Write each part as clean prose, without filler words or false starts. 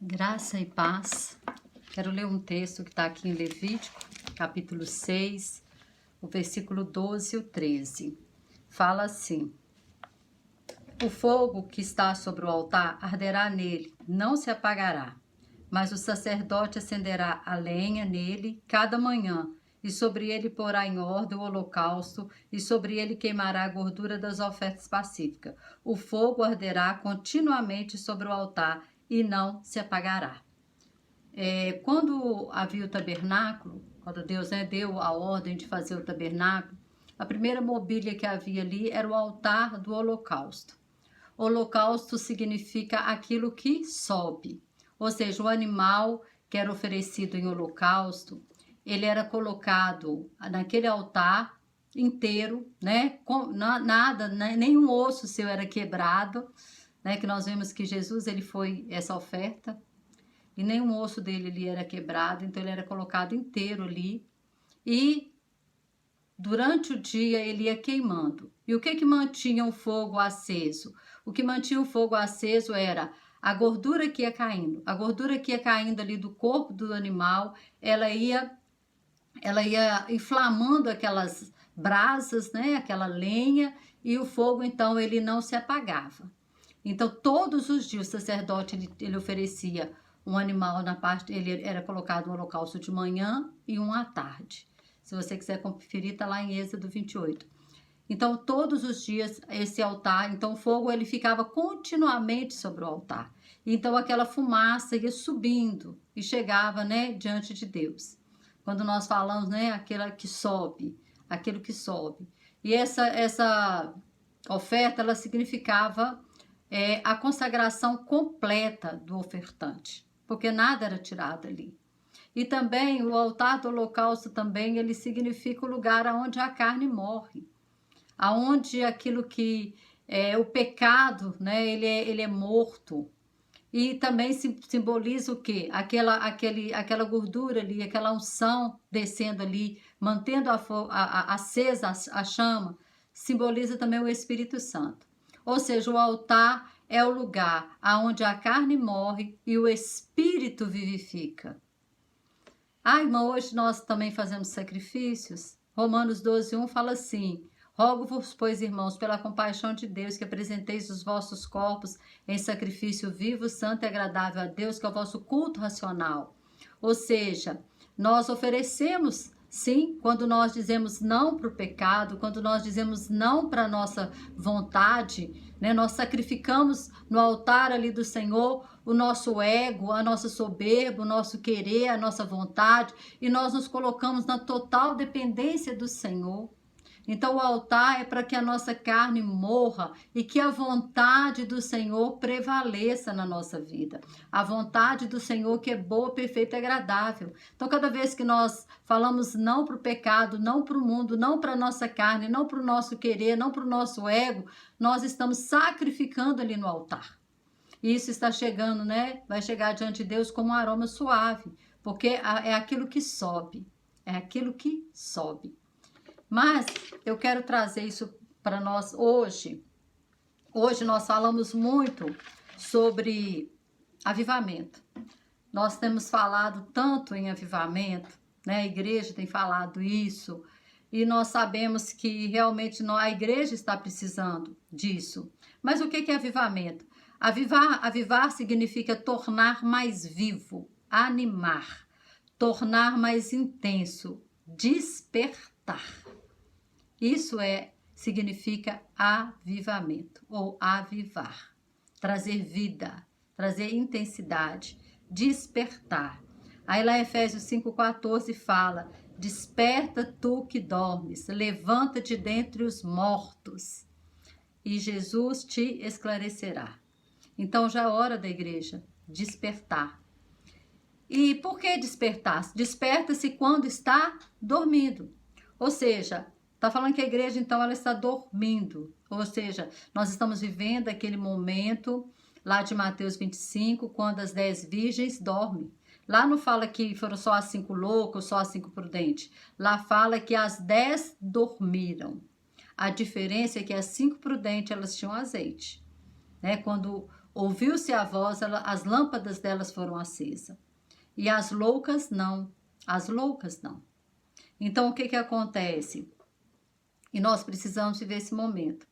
Graça e paz. Quero ler um texto que está aqui em Levítico, capítulo 6, o versículo 12 e o 13. Fala assim: o fogo que está sobre o altar arderá nele, não se apagará. Mas o sacerdote acenderá a lenha nele cada manhã, e sobre ele porá em ordem o holocausto, e sobre ele queimará a gordura das ofertas pacíficas. O fogo arderá continuamente sobre o altar, e não se apagará. Quando havia o tabernáculo, quando Deus deu a ordem de fazer o tabernáculo, a primeira mobília que havia ali era o altar do holocausto. Holocausto significa aquilo que sobe, ou seja, o animal que era oferecido em holocausto, ele era colocado naquele altar inteiro, né? Nada, nenhum osso seu era quebrado, né? Que nós vemos que Jesus ele foi essa oferta e nenhum osso dele ali era quebrado, então ele era colocado inteiro ali e durante o dia ele ia queimando. E o que mantinha o fogo aceso? O que mantinha o fogo aceso era a gordura que ia caindo. A gordura que ia caindo ali do corpo do animal, ela ia inflamando aquelas brasas, né? Aquela lenha, e o fogo então ele não se apagava. Então todos os dias o sacerdote ele oferecia um animal na parte, ele era colocado no holocausto de manhã e um à tarde. Se você quiser conferir, está lá em Êxodo 28. Então, todos os dias, esse altar, então o fogo ele ficava continuamente sobre o altar. Então, aquela fumaça ia subindo e chegava, né, diante de Deus. Quando nós falamos, né, aquilo que sobe. E essa oferta, ela significava a consagração completa do ofertante, porque nada era tirado ali. E também o altar do holocausto também, ele significa o lugar onde a carne morre, aonde aquilo que o pecado, né, ele é morto. E também simboliza o quê? Aquela gordura ali, aquela unção descendo ali, mantendo acesa a chama, simboliza também o Espírito Santo. Ou seja, o altar é o lugar aonde a carne morre e o Espírito vivifica. Irmã, hoje nós também fazemos sacrifícios. Romanos 12:1 fala assim: rogo-vos, pois, irmãos, pela compaixão de Deus, que apresenteis os vossos corpos em sacrifício vivo, santo e agradável a Deus, que é o vosso culto racional. Ou seja, nós oferecemos, sim, quando nós dizemos não para o pecado, quando nós dizemos não para a nossa vontade, né? Nós sacrificamos no altar ali do Senhor o nosso ego, a nossa soberba, o nosso querer, a nossa vontade, e nós nos colocamos na total dependência do Senhor. Então o altar é para que a nossa carne morra e que a vontade do Senhor prevaleça na nossa vida. A vontade do Senhor que é boa, perfeita e agradável. Então cada vez que nós falamos não para o pecado, não para o mundo, não para a nossa carne, não para o nosso querer, não para o nosso ego, nós estamos sacrificando ali no altar. E isso está chegando, né? Vai chegar diante de Deus como um aroma suave, porque é aquilo que sobe. É aquilo que sobe. Mas eu quero trazer isso para nós hoje. Hoje nós falamos muito sobre avivamento. Nós temos falado tanto em avivamento, né? A igreja tem falado isso, e nós sabemos que realmente a igreja está precisando disso. Mas o que é avivamento? Avivar significa tornar mais vivo, animar, tornar mais intenso, despertar. Isso significa avivamento ou avivar, trazer vida, trazer intensidade, despertar. Aí lá Efésios 5,14 fala: desperta tu que dormes, levanta-te dentre os mortos e Jesus te esclarecerá. Então já é hora da igreja despertar. E por que despertar? Desperta-se quando está dormindo. Ou seja, está falando que a igreja, então, ela está dormindo. Ou seja, nós estamos vivendo aquele momento lá de Mateus 25, quando as 10 virgens dormem. Lá não fala que foram só as 5 loucas, só as 5 prudentes. Lá fala que as 10 dormiram. A diferença é que as 5 prudentes, elas tinham azeite. Né? Quando ouviu-se a voz, as lâmpadas delas foram acesas. E as loucas não. As loucas não. Então, o que acontece? E nós precisamos viver esse momento.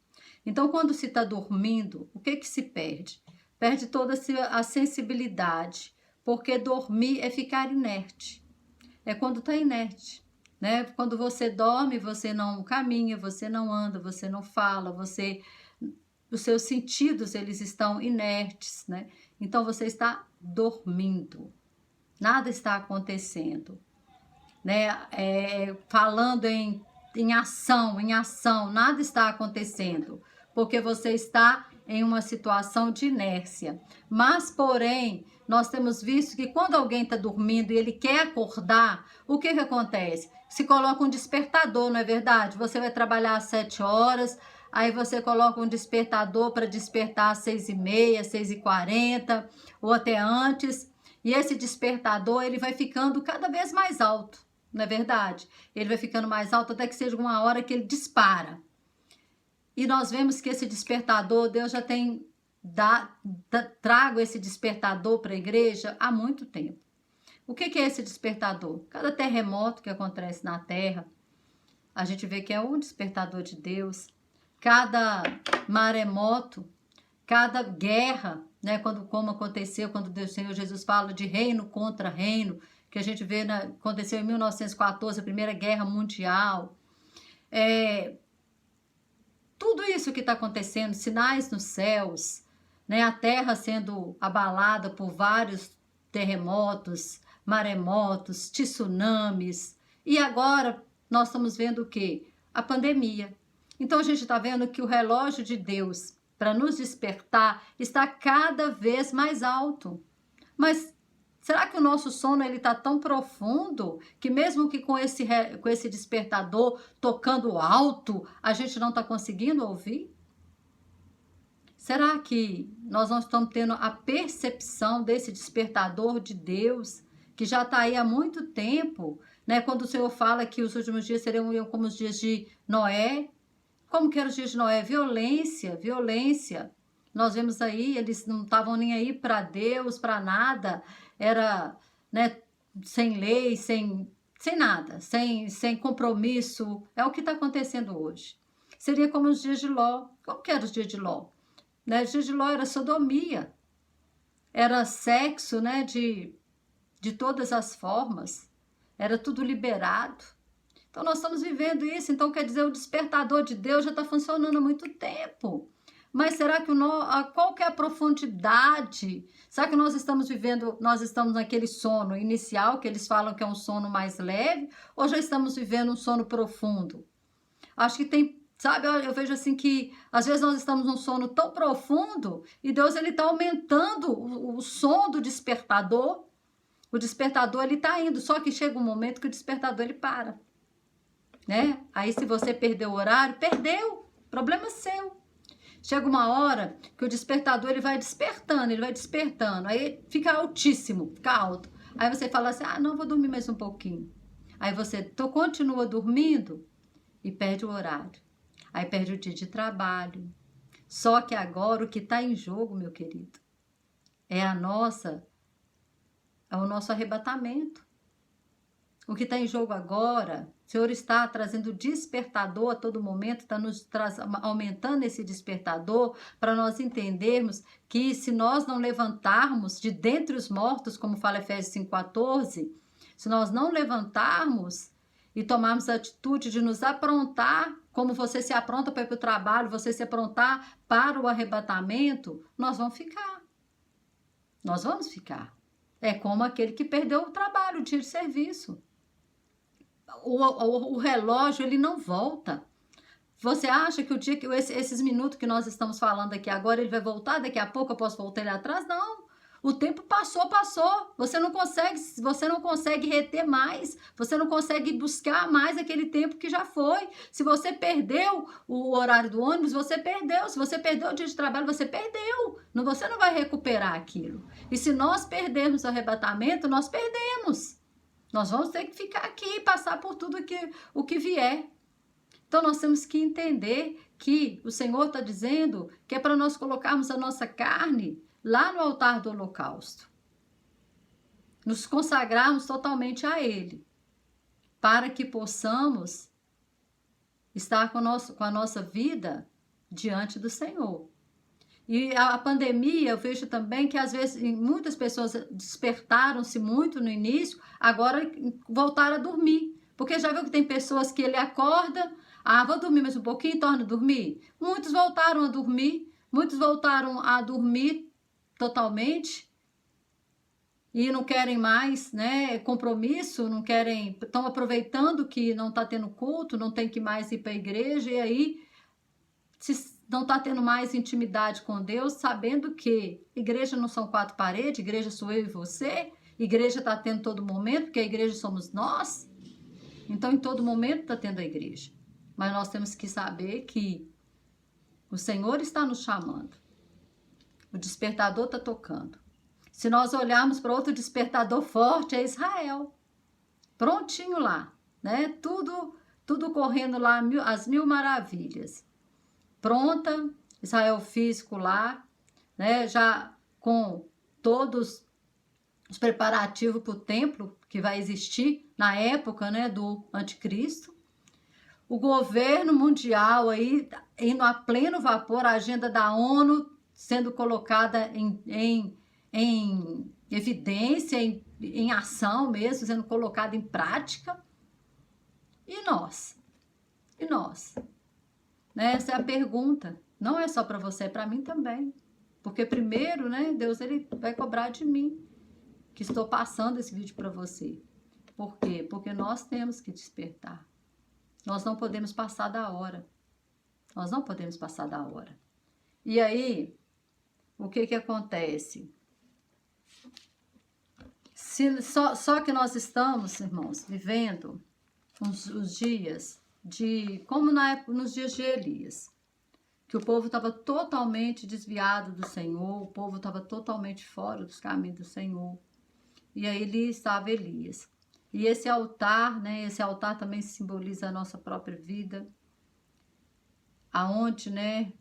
Então, quando se está dormindo, o que se perde? Perde toda a sensibilidade, porque dormir é ficar inerte. É quando está inerte, né? Quando você dorme, você não caminha, você não anda, você não fala, os seus sentidos, eles estão inertes, né? Então, você está dormindo. Nada está acontecendo, né? Falando em ação, nada está acontecendo, porque você está em uma situação de inércia. Mas, porém, nós temos visto que quando alguém está dormindo e ele quer acordar, o que acontece? Se coloca um despertador, não é verdade? Você vai trabalhar às 7 horas, aí você coloca um despertador para despertar às 6h30, 6h40, ou até antes, e esse despertador, ele vai ficando cada vez mais alto, não é verdade? Ele vai ficando mais alto até que seja uma hora que ele dispara. E nós vemos que esse despertador, Deus já tem trago esse despertador para a igreja há muito tempo. O que é esse despertador? Cada terremoto que acontece na Terra, a gente vê que é um despertador de Deus. Cada maremoto, cada guerra, né, como aconteceu, quando o Senhor Jesus fala de reino contra reino, que a gente vê, aconteceu em 1914, a Primeira Guerra Mundial. Tudo isso que está acontecendo, sinais nos céus, né, a Terra sendo abalada por vários terremotos, maremotos, tsunamis, e agora nós estamos vendo o quê? A pandemia. Então a gente está vendo que o relógio de Deus para nos despertar está cada vez mais alto. Mas será que o nosso sono está tão profundo que mesmo que com esse despertador tocando alto, a gente não está conseguindo ouvir? Será que nós não estamos tendo a percepção desse despertador de Deus, que já está aí há muito tempo, né? Quando o Senhor fala que os últimos dias seriam como os dias de Noé. Como que eram os dias de Noé? Violência, violência. Nós vemos aí, eles não estavam nem aí para Deus, para nada. Era, né, sem lei, sem nada, sem compromisso. É o que está acontecendo hoje. Seria como os dias de Ló. Como que eram os dias de Ló? Né? Os dias de Ló era sodomia. Era sexo, né, de todas as formas. Era tudo liberado. Então, nós estamos vivendo isso. Então, quer dizer, o despertador de Deus já está funcionando há muito tempo. Mas será que qual que é a profundidade? Será que nós estamos naquele sono inicial, que eles falam que é um sono mais leve, ou já estamos vivendo um sono profundo? Acho que tem, sabe, eu vejo assim que, às vezes nós estamos num sono tão profundo, e Deus, ele está aumentando o som do despertador. O despertador, ele está indo, só que chega um momento que o despertador, ele para. Né? Aí se você perdeu o horário, perdeu, problema seu. Chega uma hora que o despertador, ele vai despertando, aí fica altíssimo, fica alto. Aí você fala assim, não, vou dormir mais um pouquinho. Aí você continua dormindo e perde o horário. Aí perde o dia de trabalho. Só que agora o que está em jogo, meu querido, é o nosso arrebatamento. O que está em jogo agora, o Senhor está trazendo despertador a todo momento, está nos aumentando esse despertador para nós entendermos que se nós não levantarmos de dentre os mortos, como fala Efésios 5,14, se nós não levantarmos e tomarmos a atitude de nos aprontar, como você se apronta para ir para o trabalho, você se aprontar para o arrebatamento, nós vamos ficar. Nós vamos ficar. É como aquele que perdeu o trabalho, o dia de serviço. O relógio, ele não volta. Você acha que o dia que esses minutos que nós estamos falando aqui agora, ele vai voltar? Daqui a pouco eu posso voltar ele atrás? Não. O tempo passou. Você não consegue reter mais. Você não consegue buscar mais aquele tempo que já foi. Se você perdeu o horário do ônibus, você perdeu. Se você perdeu o dia de trabalho, você perdeu. Você não vai recuperar aquilo. E se nós perdermos o arrebatamento, nós perdemos. Nós vamos ter que ficar aqui e passar por tudo o que vier. Então, nós temos que entender que o Senhor está dizendo que é para nós colocarmos a nossa carne lá no altar do holocausto. Nos consagrarmos totalmente a Ele, para que possamos estar com a nossa vida diante do Senhor. E a pandemia, eu vejo também que às vezes muitas pessoas despertaram-se muito no início, agora voltaram a dormir. Porque já viu que tem pessoas que ele acorda, vou dormir mais um pouquinho e torna a dormir. Muitos voltaram a dormir totalmente e não querem mais, né, compromisso, não querem, estão aproveitando que não está tendo culto, não tem que mais ir para a igreja e aí não está tendo mais intimidade com Deus, sabendo que igreja não são quatro paredes, igreja sou eu e você, igreja está tendo todo momento, porque a igreja somos nós, então em todo momento está tendo a igreja. Mas nós temos que saber que o Senhor está nos chamando, o despertador está tocando. Se nós olharmos para outro despertador forte, é Israel, prontinho lá, né? Tudo correndo lá, as mil maravilhas. Pronta, Israel físico lá, né, já com todos os preparativos para o templo que vai existir na época, né, do anticristo. O governo mundial aí indo a pleno vapor, a agenda da ONU sendo colocada em evidência, em ação mesmo, sendo colocada em prática. E nós? E nós? Né? Essa é a pergunta. Não é só para você, é para mim também. Porque primeiro, né, Deus ele vai cobrar de mim, que estou passando esse vídeo para você. Por quê? Porque nós temos que despertar. Nós não podemos passar da hora. Nós não podemos passar da hora. E aí, o que acontece? Só que nós estamos, irmãos, vivendo os dias como nos dias de Elias, que o povo estava totalmente desviado do Senhor, o povo estava totalmente fora dos caminhos do Senhor. E aí ali estava Elias. E esse altar, né, esse altar também simboliza a nossa própria vida, aonde, né,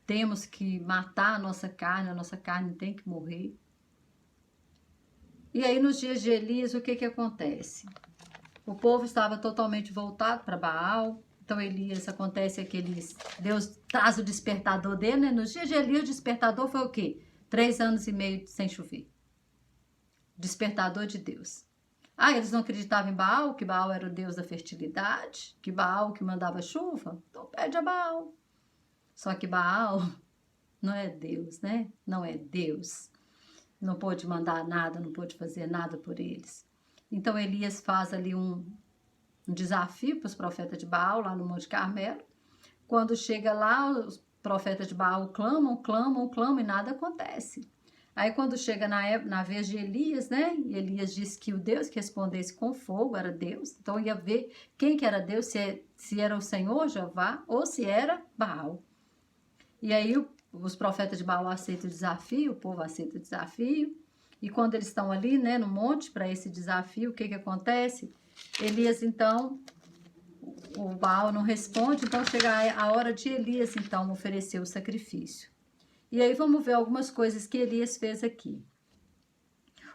temos que matar a nossa carne tem que morrer. E aí nos dias de Elias, o que acontece? O povo estava totalmente voltado para Baal. Então Elias, acontece Deus traz o despertador dele, né? Nos dias de Elias, o despertador foi o quê? 3 anos e meio sem chover. Despertador de Deus. Eles não acreditavam em Baal, que Baal era o Deus da fertilidade, que Baal que mandava chuva? Então pede a Baal. Só que Baal não é Deus, né? Não é Deus. Não pôde mandar nada, não pôde fazer nada por eles. Então Elias faz ali um desafio para os profetas de Baal, lá no Monte Carmelo. Quando chega lá, os profetas de Baal clamam e nada acontece. Aí quando chega na vez de Elias, né? Elias disse que o Deus que respondesse com fogo era Deus. Então ia ver quem que era Deus, se era o Senhor, Jeová, ou se era Baal. E aí os profetas de Baal aceitam o desafio, o povo aceita o desafio. E quando eles estão ali, né, no monte, para esse desafio, o que acontece? Elias, então, o Baal não responde, então chega a hora de Elias, então, oferecer o sacrifício. E aí vamos ver algumas coisas que Elias fez aqui.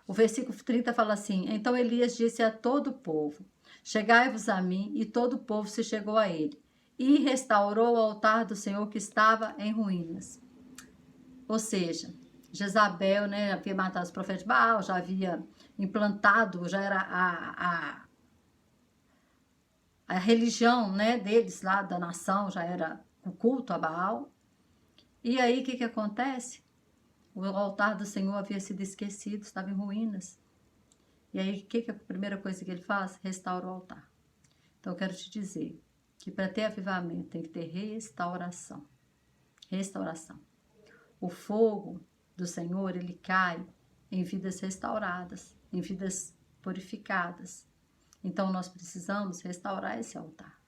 O versículo 30 fala assim: então Elias disse a todo o povo, chegai-vos a mim, e todo o povo se chegou a ele, e restaurou o altar do Senhor que estava em ruínas. Ou seja, Jezabel, né, havia matado os profetas de Baal, já havia implantado, já era a religião, né, deles lá, da nação, já era o culto a Baal. E aí, o que acontece? O altar do Senhor havia sido esquecido, estava em ruínas. E aí, o que é a primeira coisa que ele faz? Restaura o altar. Então, eu quero te dizer que para ter avivamento tem que ter restauração. Restauração. O fogo do Senhor, ele cai em vidas restauradas, em vidas purificadas. Então, nós precisamos restaurar esse altar.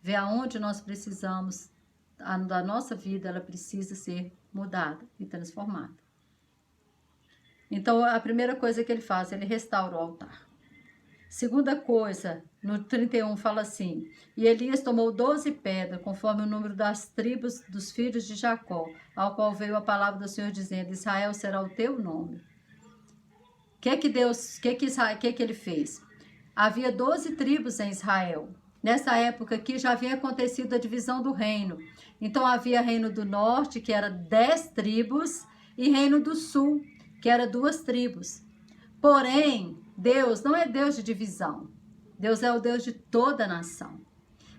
Ver aonde nós precisamos, a nossa vida, ela precisa ser mudada e transformada. Então, a primeira coisa que ele faz, ele restaura o altar. Segunda coisa, no 31 fala assim: e Elias tomou 12 pedras, conforme o número das tribos dos filhos de Jacó, ao qual veio a palavra do Senhor dizendo: Israel será o teu nome. O que Deus, que ele fez? Havia 12 tribos em Israel. Nessa época aqui já havia acontecido a divisão do reino. Então havia reino do norte, que era 10 tribos, e reino do sul, que era 2 tribos. Porém, Deus não é Deus de divisão. Deus é o Deus de toda a nação.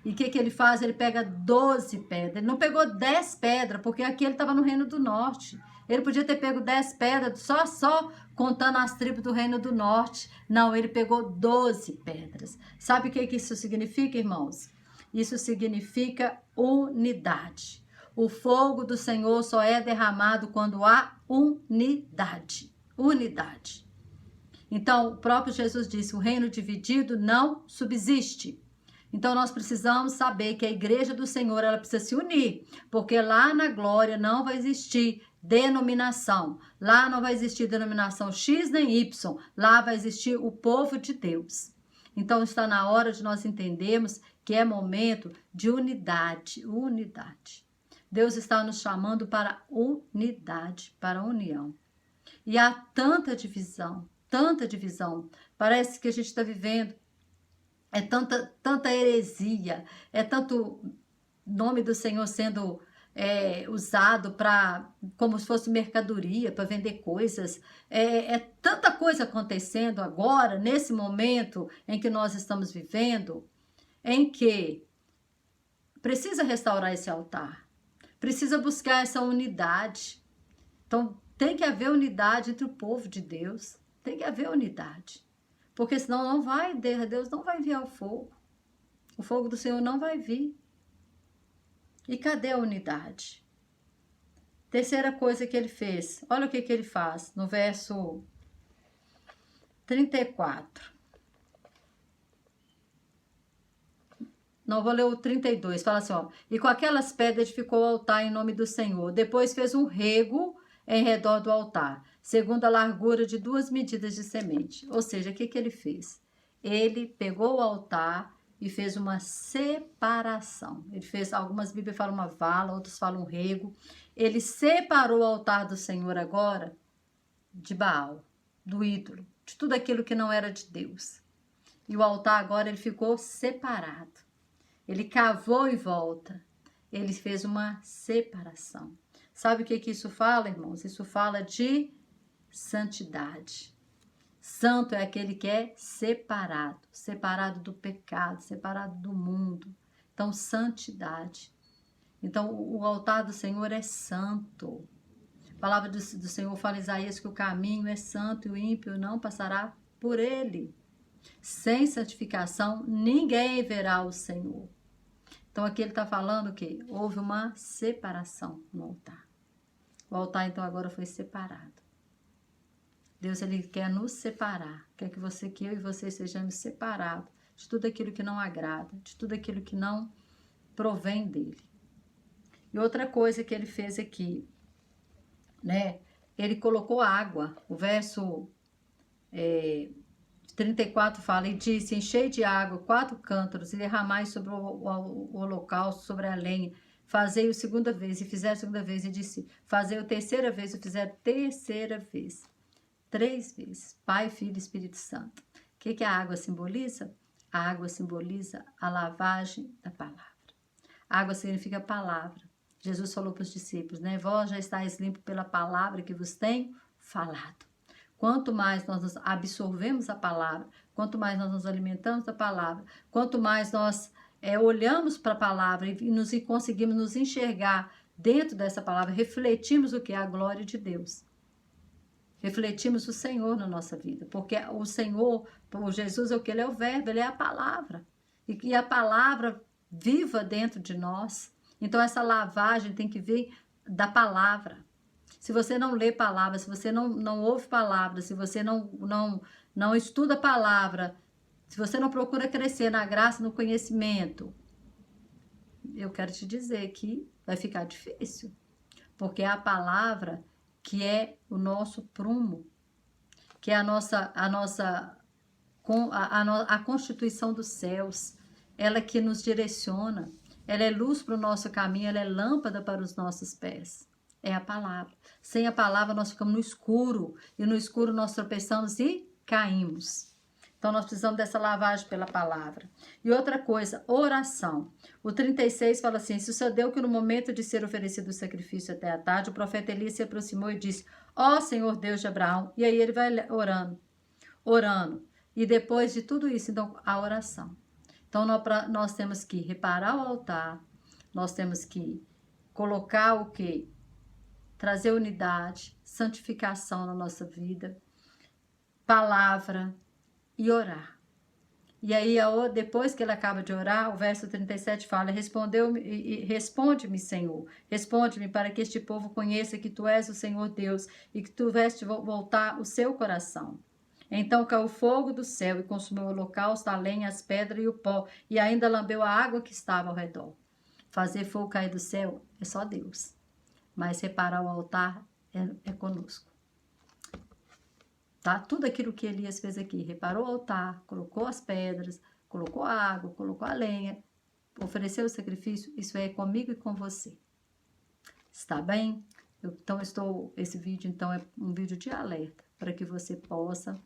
E o que ele faz? Ele pega 12 pedras. Ele não pegou 10 pedras, porque aqui ele estava no reino do norte. Ele podia ter pego 10 pedras, só contando as tribos do reino do norte. Não, ele pegou 12 pedras. Sabe o que isso significa, irmãos? Isso significa unidade. O fogo do Senhor só é derramado quando há unidade. Unidade. Então, o próprio Jesus disse: o reino dividido não subsiste. Então, nós precisamos saber que a igreja do Senhor, ela precisa se unir, porque lá na glória não vai existir denominação. Lá não vai existir denominação X nem Y. Lá vai existir o povo de Deus. Então, está na hora de nós entendermos que é momento de unidade. Unidade. Deus está nos chamando para unidade, para união. E há tanta divisão. Tanta divisão, parece que a gente está vivendo, é tanta heresia, é tanto nome do Senhor sendo usado para, como se fosse mercadoria, para vender coisas, é tanta coisa acontecendo agora, nesse momento em que nós estamos vivendo, em que precisa restaurar esse altar, precisa buscar essa unidade. Então, tem que haver unidade entre o povo de Deus. Tem que haver unidade, porque senão não vai, Deus não vai enviar o fogo do Senhor não vai vir. E cadê a unidade? Terceira coisa que ele fez, olha o que ele faz no verso 34. Não, vou ler o 32, fala assim, ó: e com aquelas pedras edificou o altar em nome do Senhor, depois fez um rego em redor do altar, segundo a largura de 2 medidas de semente. Ou seja, o que ele fez? Ele pegou o altar e fez uma separação. Ele fez, algumas Bíblias falam uma vala, outras falam um rego. Ele separou o altar do Senhor agora de Baal, do ídolo, de tudo aquilo que não era de Deus. E o altar agora ele ficou separado. Ele cavou em volta. Ele fez uma separação. Sabe o que isso fala, irmãos? Isso fala de santidade. Santo é aquele que é separado, separado do pecado, separado do mundo. Então, santidade. Então, o altar do Senhor é santo. A palavra do Senhor fala em Isaías que o caminho é santo e o ímpio não passará por ele. Sem santificação, ninguém verá o Senhor. Então, aqui ele está falando que houve uma separação no altar. O altar, então, agora foi separado. Deus, ele quer nos separar. Quer que eu e você sejamos separados de tudo aquilo que não agrada, de tudo aquilo que não provém dele. E outra coisa que ele fez aqui, né? Ele colocou água. O verso 34 fala: e disse: enchei de água 4 cântaros e derramai sobre o holocausto, sobre a lenha. Fazei a segunda vez, e fizer a segunda vez, e disse: fazei a terceira vez, e fizer a terceira vez. 3 vezes. Pai, Filho e Espírito Santo. O que a água simboliza? A água simboliza a lavagem da palavra. Água significa palavra. Jesus falou para os discípulos, né? Vós já estáis limpos pela palavra que vos tenho falado. Quanto mais nós nos absorvemos a palavra, quanto mais nós nos alimentamos da palavra, quanto mais nós olhamos para a palavra e conseguimos nos enxergar dentro dessa palavra, refletimos o que é a glória de Deus. Refletimos o Senhor na nossa vida, porque o Senhor, o Jesus, é o que? Ele é o verbo, ele é a palavra. E a palavra viva dentro de nós. Então, essa lavagem tem que vir da palavra. Se você não lê palavra, se você não ouve palavra, se você não estuda palavra, se você não procura crescer na graça, no conhecimento, eu quero te dizer que vai ficar difícil. Porque é a palavra que é o nosso prumo, que é a nossa com a constituição dos céus, ela que nos direciona, ela é luz para o nosso caminho, ela é lâmpada para os nossos pés. É a palavra. Sem a palavra nós ficamos no escuro, e no escuro nós tropeçamos e caímos. Então nós precisamos dessa lavagem pela palavra. E outra coisa, oração. O 36 fala assim: sucedeu que no momento de ser oferecido o sacrifício até a tarde, o profeta Elias se aproximou e disse: ó Senhor Deus de Abraão. E aí ele vai orando. E depois de tudo isso, então, a oração. Então nós temos que reparar o altar, nós temos que colocar o quê? Trazer unidade, santificação na nossa vida, palavra e orar. E aí, depois que ele acaba de orar, o verso 37 fala: responde-me, Senhor, responde-me para que este povo conheça que tu és o Senhor Deus e que tu veste voltar o seu coração. Então caiu fogo do céu e consumiu o holocausto, a lenha, as pedras e o pó, e ainda lambeu a água que estava ao redor. Fazer fogo cair do céu é só Deus, mas reparar o altar é conosco. Tá? Tudo aquilo que Elias fez aqui, reparou o altar, colocou as pedras, colocou a água, colocou a lenha, ofereceu o sacrifício, isso é comigo e com você. Está bem? Esse vídeo então é um vídeo de alerta, para que você possa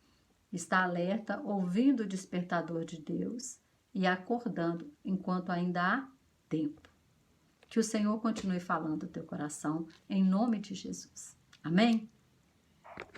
estar alerta, ouvindo o despertador de Deus e acordando enquanto ainda há tempo. Que o Senhor continue falando no teu coração, em nome de Jesus. Amém?